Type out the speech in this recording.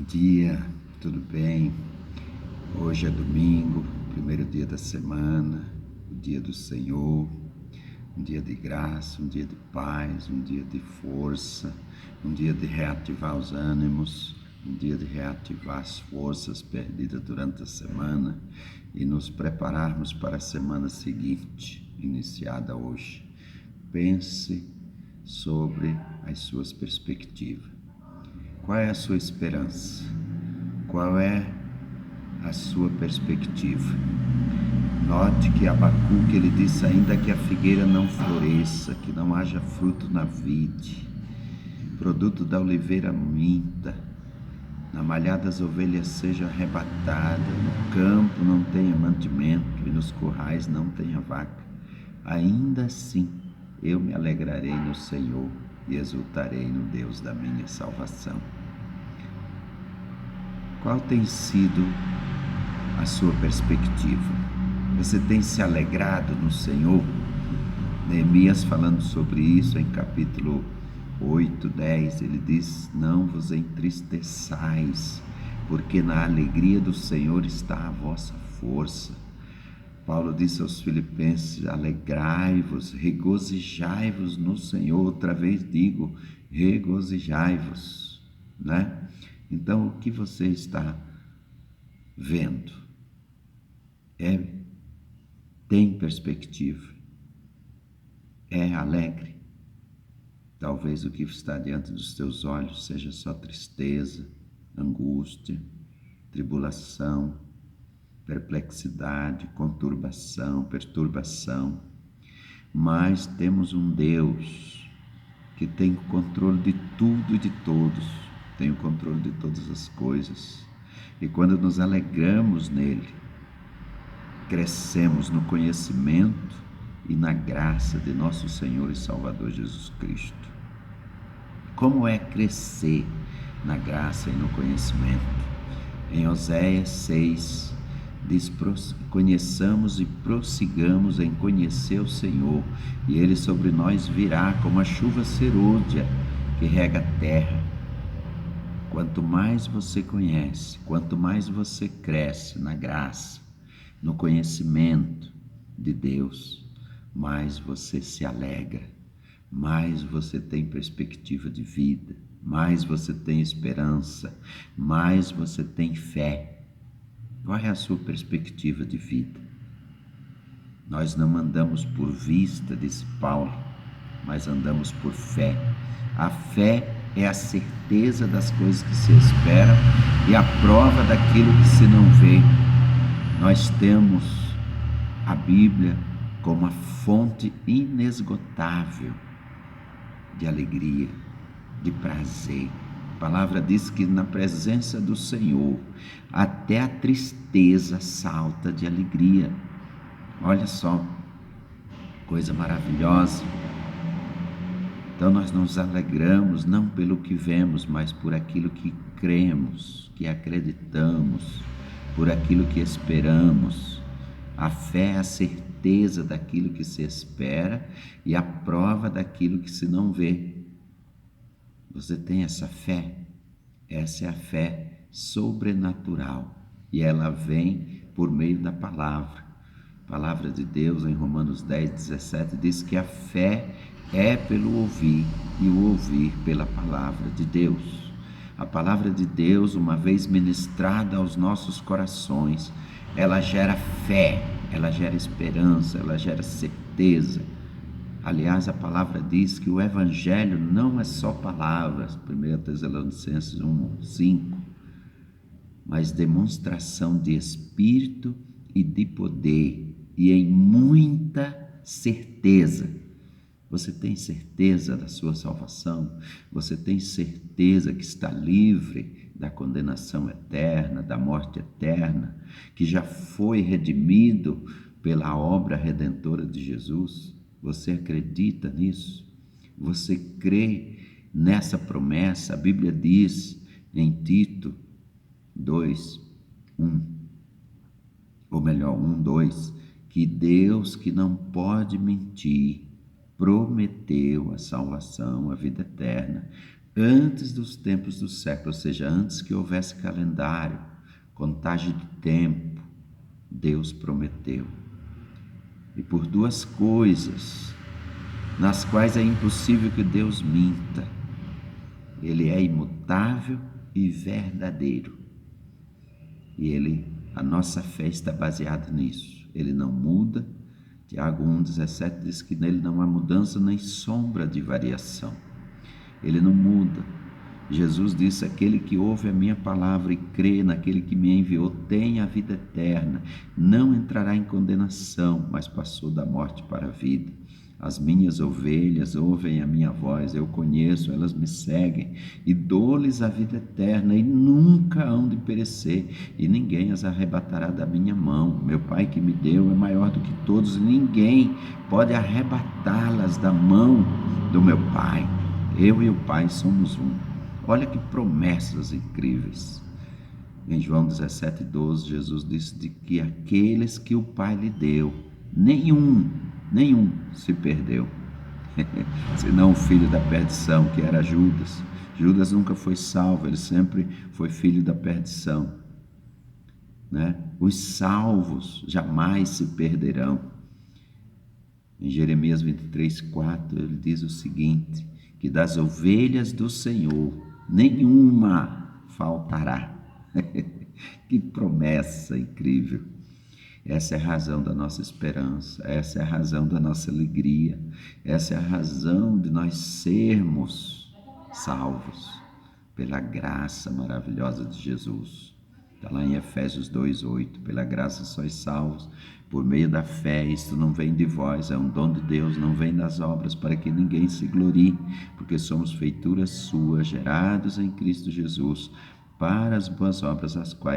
dia, tudo bem? Hoje é domingo, primeiro dia da semana, o dia do Senhor, um dia de graça, um dia de paz, um dia de força, um dia de reativar os ânimos, um dia de reativar as forças perdidas durante a semana e nos prepararmos para a semana seguinte, iniciada hoje. Pense sobre as suas perspectivas. Qual é a sua esperança? Qual é a sua perspectiva? Note que Abacuque, ele disse: ainda que a figueira não floresça, que não haja fruto na vide, produto da oliveira minta, na malhada das ovelhas seja arrebatada, no campo não tenha mantimento e nos currais não tenha vaca, ainda assim eu me alegrarei no Senhor e exultarei no Deus da minha salvação. Qual tem sido a sua perspectiva? Você tem se alegrado no Senhor? Neemias, falando sobre isso em capítulo 8, 10, ele diz: não vos entristeçais, porque na alegria do Senhor está a vossa força. Paulo disse aos Filipenses: alegrai-vos, regozijai-vos no Senhor. Outra vez digo, regozijai-vos, né? Então, o que você está vendo? Tem perspectiva? É alegre? Talvez o que está diante dos teus olhos seja só tristeza, angústia, tribulação, perplexidade, conturbação, perturbação. Mas temos um Deus que tem o controle de tudo e de todos, tem o controle de todas as coisas. E quando nos alegramos nele, crescemos no conhecimento e na graça de nosso Senhor e Salvador Jesus Cristo. Como é crescer na graça e no conhecimento? Em Oséias 6, diz: conheçamos e prossigamos em conhecer o Senhor, e ele sobre nós virá como a chuva serôdia que rega a terra. Quanto mais você conhece, quanto mais você cresce na graça, no conhecimento de Deus, mais você se alegra, mais você tem perspectiva de vida, mais você tem esperança, mais você tem fé. Qual é a sua perspectiva de vida? Nós não andamos por vista, disse Paulo, mas andamos por fé. A fé é a certeza das coisas que se esperam e a prova daquilo que se não vê. Nós temos a Bíblia como a fonte inesgotável de alegria, de prazer. A palavra diz que na presença do Senhor até a tristeza salta de alegria. Olha só, coisa maravilhosa. Então nós nos alegramos não pelo que vemos, mas por aquilo que cremos, que acreditamos, por aquilo que esperamos. A fé é a certeza daquilo que se espera e a prova daquilo que se não vê. Você tem essa fé? Essa é a fé sobrenatural e ela vem por meio da palavra. A palavra de Deus em Romanos 10, 17 diz que a fé é pelo ouvir e o ouvir pela palavra de Deus. A palavra de Deus, uma vez ministrada aos nossos corações, ela gera fé, ela gera esperança, ela gera certeza. Aliás, a palavra diz que o evangelho não é só palavras, 1 Tessalonicenses 1, 5, mas demonstração de espírito e de poder, e em muita certeza. Você tem certeza da sua salvação? Você tem certeza que está livre da condenação eterna, da morte eterna, que já foi redimido pela obra redentora de Jesus? Você acredita nisso? Você crê nessa promessa? A Bíblia diz em Tito 2, 1, ou melhor, 1, 2, que Deus, que não pode mentir, prometeu a salvação, a vida eterna, antes dos tempos do século, ou seja, antes que houvesse calendário, contagem de tempo, Deus prometeu. E por duas coisas, nas quais é impossível que Deus minta. Ele é imutável e verdadeiro. E a nossa fé está baseada nisso. Ele não muda. Tiago 1,17 diz que nele não há mudança nem sombra de variação. Ele não muda. Jesus disse: aquele que ouve a minha palavra e crê naquele que me enviou tem a vida eterna, não entrará em condenação, mas passou da morte para a vida. As minhas ovelhas ouvem a minha voz, eu conheço, elas me seguem, e dou-lhes a vida eterna, e nunca hão de perecer, e ninguém as arrebatará da minha mão. Meu Pai que me deu é maior do que todos, e ninguém pode arrebatá-las da mão do meu Pai. Eu e o Pai somos um. Olha que promessas incríveis. Em João 17,12, Jesus disse de que aqueles que o Pai lhe deu, nenhum se perdeu, senão o filho da perdição, que era Judas. Judas nunca foi salvo, ele sempre foi filho da perdição, né? Os salvos jamais se perderão. Em Jeremias 23,4, ele diz o seguinte, que das ovelhas do Senhor nenhuma faltará. Que promessa incrível! Essa é a razão da nossa esperança, essa é a razão da nossa alegria, essa é a razão de nós sermos salvos pela graça maravilhosa de Jesus. Está lá em Efésios 2,8, pela graça sois salvos, por meio da fé. Isto não vem de vós, é um dom de Deus, não vem das obras, para que ninguém se glorie, porque somos feituras suas, gerados em Cristo Jesus, para as boas obras, as quais